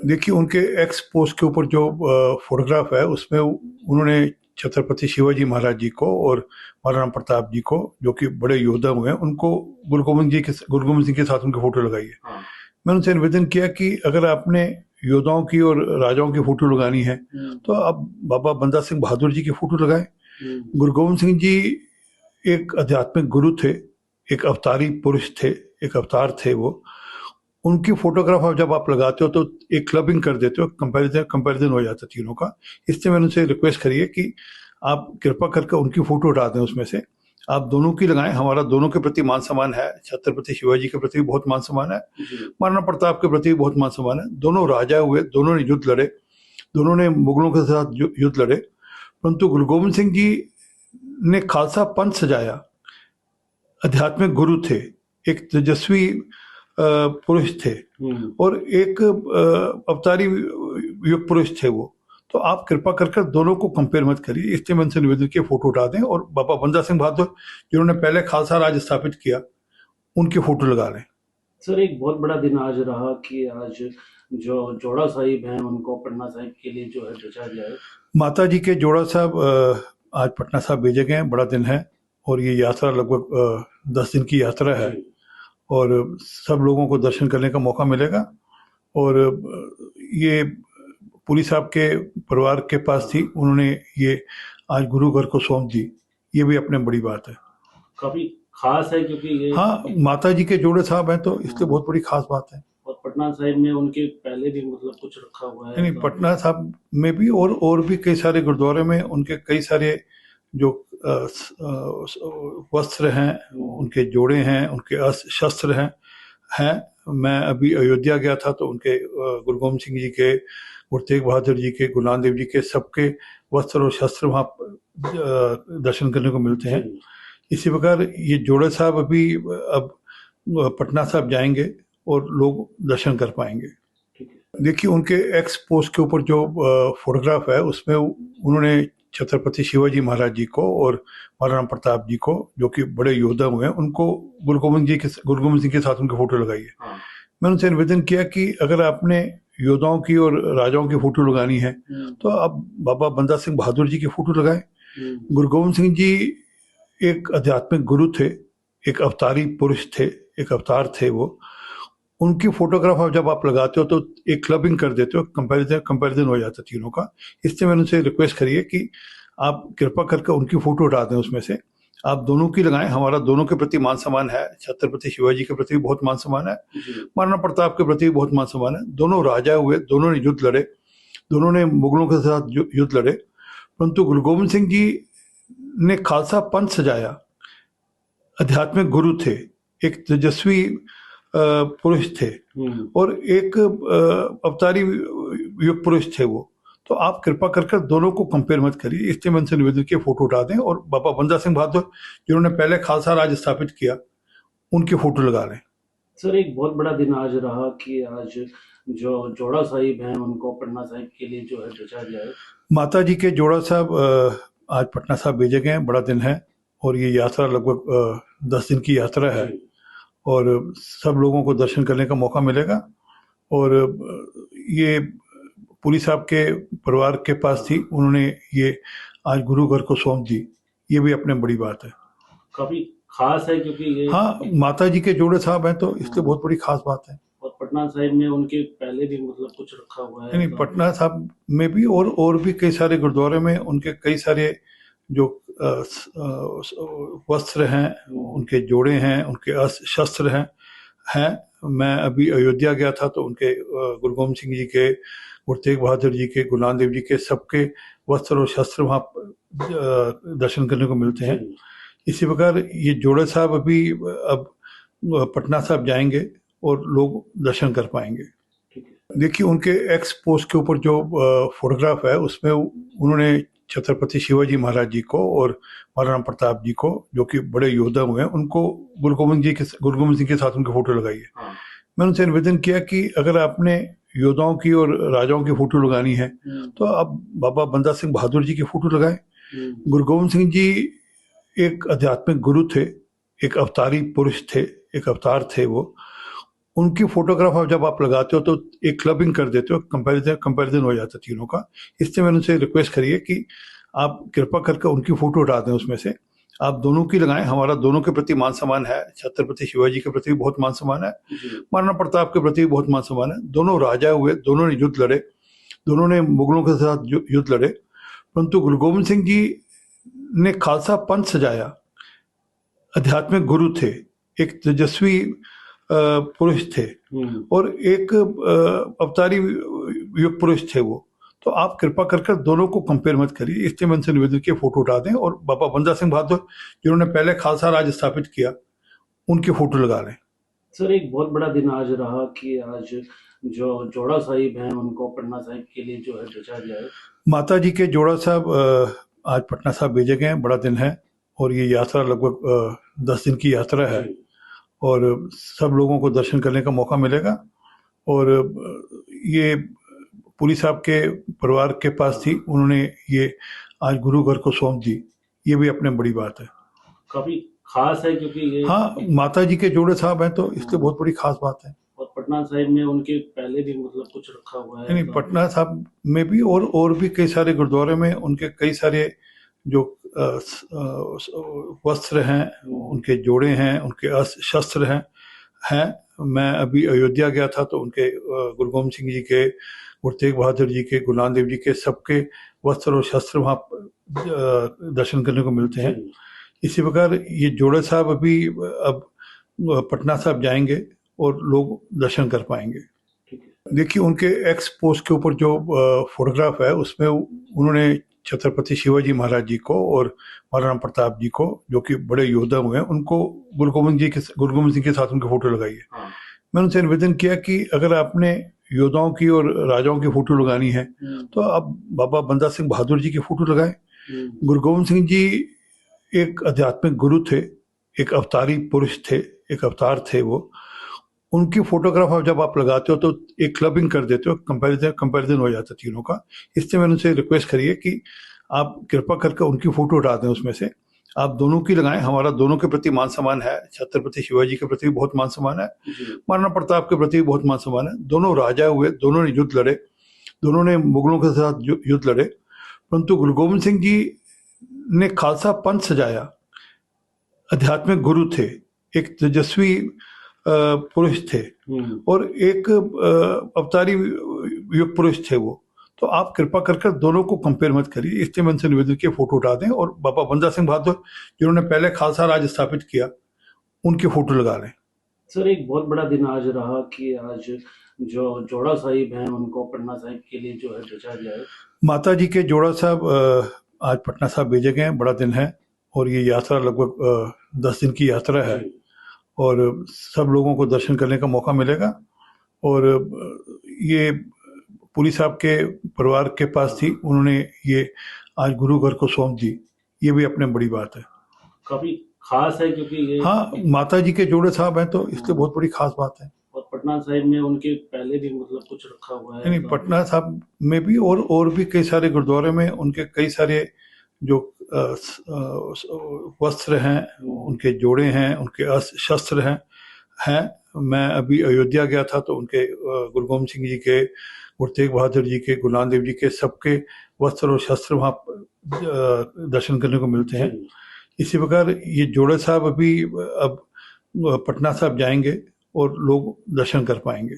देखिए, उनके x post के ऊपर जो फोटोग्राफ है उसमें उन्होंने छत्रपति शिवाजी महाराज जी को और महाराणा प्रताप जी को, जो कि बड़े योद्धा हुए हैं, उनको गुरु गोविंद सिंह के साथ उनकी फोटो लगाई है। हाँ। मैंने उनसे निवेदन किया कि अगर आपने योद्धाओं की और राजाओं की फोटो लगानी है तो आप बाबा बंदा सिंह बहादुर जी की फोटो लगाएं। गुरु गोविंद सिंह जी एक आध्यात्मिक गुरु थे, एक अवतारी पुरुष थे, एक अवतार थे वो। उनकी फोटोग्राफ जब आप लगाते हो तो एक क्लबिंग कर देते हो, कंपैरिजन हो जाता है तीनों का। इससे मैंने उनसे रिक्वेस्ट करी है कि आप कृपा करके उनकी फोटो हटा दें उसमें से, आप दोनों की लगाएं। हमारा दोनों के प्रति मान सम्मान है, छत्रपति शिवाजी के प्रति भी बहुत मान सम्मान है, महाराणा प्रताप के प्रति भी बहुत मान सम्मान है। दोनों राजा हुए, दोनों ने युद्ध लड़े, दोनों ने मुगलों के साथ युद्ध लड़े, परंतु गुरु गोविंद सिंह जी ने खालसा पंथ सजाया, आध्यात्मिक गुरु थे, एक तेजस्वी पुरुष थे और एक अवतारी युग पुरुष थे वो। तो आप कृपा कर दोनों को कंपेयर मत करिए। इसलिए मैं उनसे निवेदन किया फोटो उठा दें और बाबा बंदा सिंह बहादुर जिन्होंने पहले खालसा राज स्थापित किया उनकी फोटो लगा लें। सर, एक बहुत बड़ा दिन आज रहा कि आज जो जोड़ा साहिब हैं उनको पटना साहिब के लिए जो है भेजा गया है। माता जी के जोड़ा साहब आज पटना साहब भेजे गए हैं, बड़ा दिन है और ये यात्रा लगभग 10 दिन की यात्रा है और सब लोगों को दर्शन करने का मौका मिलेगा। और ये पुरी साहब के परिवार के पास थी, उन्होंने ये आज गुरु घर को सौंप दी, ये भी अपने बड़ी बात है, काफी खास है क्योंकि ये हाँ माता जी के जोड़े साहब हैं तो इसलिए बहुत बड़ी खास बात है। और पटना साहिब में उनके पहले भी मतलब कुछ रखा हुआ है। नहीं, पटना साहब में भी और भी कई सारे गुरुद्वारे में उनके कई सारे जो वस्त्र हैं, उनके जोड़े हैं, उनके शस्त्र हैं। मैं अभी अयोध्या गया था तो उनके गुरु गोविंद सिंह जी के, गुरु तेग बहादुर जी के, गुरु नानक देव जी के सबके वस्त्र और शस्त्र वहाँ दर्शन करने को मिलते हैं। इसी प्रकार ये जोड़े साहब अभी अब पटना साहब जाएंगे और लोग दर्शन कर पाएंगे। देखिए, उनके एक्स पोस्ट के ऊपर जो फोटोग्राफ है उसमें उन्होंने छत्रपति शिवाजी महाराज जी को और महाराणा प्रताप जी को, जो कि बड़े योद्धा हुए हैं, उनको गुरु गोविंद सिंह के साथ उनकी फोटो लगाई है। मैंने उनसे निवेदन किया कि अगर आपने योद्धाओं की और राजाओं की फोटो लगानी है तो आप बाबा बंदा सिंह बहादुर जी की फोटो लगाएं। गुरु गोविंद सिंह जी एक आध्यात्मिक गुरु थे, एक अवतारी पुरुष थे, एक अवतार थे वो। उनकी फोटोग्राफ जब आप लगाते हो तो एक क्लबिंग कर देते हो, कंपैरिजन हो जाता है तीनों का। इससे मैंने उनसे रिक्वेस्ट करी है कि आप कृपा करके उनकी फोटो हटा दें उसमें से, आप दोनों की लगाएं। हमारा दोनों के प्रति मान सम्मान है, छत्रपति शिवाजी के प्रति भी बहुत मान सम्मान है, महाराणा प्रताप के प्रति भी बहुत मान सम्मान है। दोनों राजा हुए, दोनों ने युद्ध लड़े, दोनों ने मुगलों के साथ युद्ध लड़े, परंतु गुरु गोविंद सिंह जी ने खालसा पंथ सजाया, आध्यात्मिक गुरु थे, एक तेजस्वी पुरुष थे और एक अवतारी युग पुरुष थे वो। तो आप कृपा कर दोनों को कंपेयर मत करिए। इसलिए मैं उनसे निवेदन किया फोटो उठा दें और बाबा बंदा सिंह बहादुर जिन्होंने पहले खालसा राज स्थापित किया उनकी फोटो लगा लें। सर, एक बहुत बड़ा दिन आज रहा कि आज जो जोड़ा साहिब हैं उनको पटना साहिब के लिए जो है भेजा गया है। माता जी के जोड़ा साहब आज पटना साहब भेजे गए हैं, बड़ा दिन है और ये यात्रा लगभग 10 दिन की यात्रा है और सब लोगों को दर्शन करने का मौका मिलेगा। और ये पुरी साहब के परिवार के पास थी, उन्होंने ये आज गुरु घर को सौंप दी, ये भी अपने बड़ी बात है, काफी खास है क्योंकि ये हाँ माता जी के जोड़े साहब हैं तो इसलिए बहुत बड़ी खास बात है। और पटना साहिब में उनके पहले भी मतलब कुछ रखा हुआ है। नहीं, पटना साहब में भी और भी कई सारे गुरुद्वारे में उनके कई सारे जो वस्त्र हैं, उनके जोड़े हैं, उनके शस्त्र हैं। मैं अभी अयोध्या गया था तो उनके गुरु गोविंद सिंह जी के, गुरु तेग बहादुर जी के, गुरु नानक देव जी के सबके वस्त्र और शस्त्र वहाँ दर्शन करने को मिलते हैं। इसी प्रकार ये जोड़े साहब अभी अब पटना साहब जाएंगे और लोग दर्शन कर पाएंगे। देखिए, उनके एक्स पोस्ट के ऊपर जो फोटोग्राफ है उसमें उन्होंने छत्रपति शिवाजी महाराज जी को और महाराणा प्रताप जी को, जो कि बड़े योद्धा हुए हैं, उनको गुरु गोविंद सिंह के साथ उनकी फोटो लगाई है। मैंने उनसे निवेदन किया कि अगर आपने योद्धाओं की और राजाओं की फोटो लगानी है तो आप बाबा बंदा सिंह बहादुर जी की फोटो लगाएं। गुरु गोविंद सिंह जी एक आध्यात्मिक गुरु थे, एक अवतारी पुरुष थे, एक अवतार थे वो। उनकी फोटोग्राफ आप जब आप लगाते हो तो एक क्लबिंग कर देते हो, कंपैरिजन हो जाता है तीनों का। इसलिए मैंने उनसे रिक्वेस्ट करी है कि आप कृपा करके उनकी फोटो हटा दें उसमें से, आप दोनों की लगाएं। हमारा दोनों के प्रति मान सम्मान है, छत्रपति शिवाजी के प्रति भी बहुत मान सम्मान है, जी महाराणा प्रताप के प्रति भी बहुत मान सम्मान है। दोनों राजा हुए, दोनों ने युद्ध लड़े, दोनों ने मुगलों के साथ युद्ध लड़े, परंतु गुरु गोविंद सिंह जी ने खालसा पंथ सजाया, आध्यात्मिक गुरु थे, एक तेजस्वी पुरुष थे और एक अवतारी युग पुरुष थे वो। तो आप कृपा कर कर दोनों को कंपेयर मत करिए। इसलिए मैं उनसे निवेदन किया फोटो उठा दें और बाबा बंदा सिंह बहादुर जिन्होंने पहले खालसा राज स्थापित किया उनकी फोटो लगा लें। सर, एक बहुत बड़ा दिन आज रहा कि आज जो जोड़ा साहिब हैं उनको पटना साहिब के लिए जो है भेजा गया है। माता जी के जोड़ा साहब आज पटना साहब भेजे गए हैं, बड़ा दिन है और ये यात्रा लगभग 10 दिन की यात्रा है जी और सब लोगों को दर्शन करने का मौका मिलेगा। और ये पुरी साहब के परिवार के पास थी, उन्होंने ये आज गुरु घर को सौंप दी, ये भी अपने बड़ी बात है। काफी खास है क्योंकि ये हाँ, माता जी के जोड़े साहब हैं तो इसलिए बहुत बड़ी खास बात है। और पटना साहिब में उनके पहले भी मतलब कुछ रखा हुआ है नहीं, तो पटना साहब में भी और भी कई सारे गुरुद्वारे में उनके कई सारे जो वस्त्र हैं, उनके जोड़े हैं, उनके अस्त्र शस्त्र हैं। मैं अभी अयोध्या गया था तो उनके गुरु गोविंद सिंह जी के, गुरु तेग बहादुर जी के, गुरु नानक देव जी के सबके वस्त्र और शस्त्र वहाँ दर्शन करने को मिलते हैं। जी इसी प्रकार ये जोड़े साहब अभी अब पटना साहब जाएंगे और लोग दर्शन कर पाएंगे। ठीक है। देखिए, उनके एक्स पोस्ट के ऊपर जो फोटोग्राफ है उसमें उन्होंने छत्रपति शिवाजी महाराज जी को और महाराणा प्रताप जी को, जो कि बड़े योद्धा हुए हैं, उनको गुरु गोविंद सिंह के साथ उनकी फोटो लगाई है। हाँ मैंने उनसे निवेदन किया कि अगर आपने योद्धाओं की और राजाओं की फोटो लगानी है तो आप बाबा बंदा सिंह बहादुर जी की फोटो लगाएं। गुरु गोविंद सिंह जी एक आध्यात्मिक गुरु थे, एक अवतारी पुरुष थे, एक अवतार थे वो। उनकी फोटोग्राफ आप जब आप लगाते हो तो एक क्लबिंग कर देते हो, कंपैरिजन हो जाता है तीनों का। इसलिए मैंने उनसे रिक्वेस्ट करी है कि आप कृपा करके उनकी फोटो हटा दें उसमें से, आप दोनों की लगाएं। हमारा दोनों के प्रति मान सम्मान है, छत्रपति शिवाजी के प्रति भी बहुत मान सम्मान है, जी महाराणा प्रताप के प्रति भी बहुत मान सम्मान है। दोनों राजा हुए, दोनों ने युद्ध लड़े, दोनों ने मुगलों के साथ युद्ध लड़े, परंतु गुरु गोविंद सिंह जी ने खालसा पंथ सजाया, आध्यात्मिक गुरु थे, एक तेजस्वी पुरुष थे और एक अवतारी युग पुरुष थे वो। तो आप कृपा कर कर दोनों को कंपेयर मत करिए। इसलिए मैं उनसे निवेदन किया फोटो उठा दें और बाबा बंदा सिंह बहादुर जिन्होंने पहले खालसा राज स्थापित किया उनकी फोटो लगा लें। सर, एक बहुत बड़ा दिन आज रहा कि आज जो जोड़ा साहिब हैं उनको पटना साहिब के लिए जो है भेजा गया है। माता जी के जोड़ा साहब आज पटना साहब भेजे गए हैं, बड़ा दिन है और ये यात्रा लगभग 10 दिन की यात्रा है जी और सब लोगों को दर्शन करने का मौका मिलेगा। और ये पुरी साहब के परिवार के पास थी, उन्होंने ये आज गुरु घर को सौंप दी, ये भी अपने बड़ी बात है। काफी खास है क्योंकि ये हाँ, माता जी के जोड़े साहब हैं तो इसलिए बहुत बड़ी खास बात है। और पटना साहिब में उनके पहले भी मतलब कुछ रखा हुआ है नहीं, तो पटना साहब में भी और भी कई सारे गुरुद्वारे में उनके कई सारे जो वस्त्र हैं, उनके जोड़े हैं, उनके अस्त्र शस्त्र हैं। मैं अभी अयोध्या गया था तो उनके गुरु गोविंद सिंह जी के, गुरु तेग बहादुर जी के, गुरु नानक देव जी के सबके वस्त्र और शस्त्र वहाँ दर्शन करने को मिलते हैं। जी इसी प्रकार ये जोड़े साहब अभी अब पटना साहब जाएंगे और लोग दर्शन कर पाएंगे।